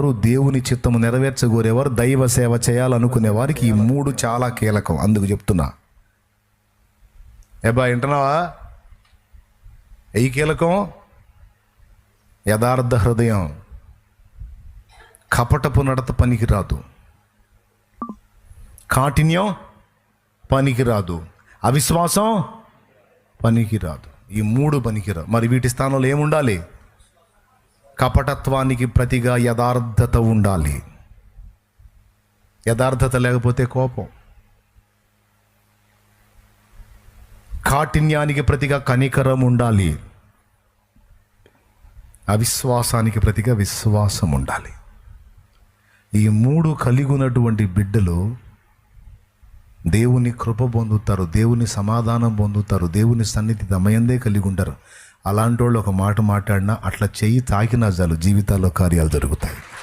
కోరేవారు, దేవుని చిత్తము నెరవేర్చగోరేవారు, దైవ సేవ చేయాలనుకునే వారికి ఈ మూడు చాలా కీలకం. అందుకు చెప్తున్నా. ఏబా వింటున్నావా? ఈ కీలకం యథార్థ హృదయం, కపటపు నడత పనికిరాదు, కాఠిన్యం పనికిరాదు, అవిశ్వాసం పనికిరాదు. ఈ మూడు పనికిరాదు. మరి వీటి స్థానంలో ఏముండాలి? కపటత్వానికి ప్రతిగా యథార్థత ఉండాలి. యథార్థత లేకపోతే కోపం, కాఠిన్యానికి ప్రతిగా కనికరం ఉండాలి, అవిశ్వాసానికి ప్రతిగా విశ్వాసం ఉండాలి. ఈ మూడు కలిగి ఉన్నటువంటి బిడ్డలు దేవుని కృప పొందుతారు, దేవుని సమాధానం పొందుతారు, దేవుని సన్నిధి దమయందే కలిగి ఉంటారు. అలాంటి వాళ్ళు ఒక మాట మాట్లాడినా, అట్లా చెయ్యి తాకినా చాలు జీవితాల్లో కార్యాలు జరుగుతాయి.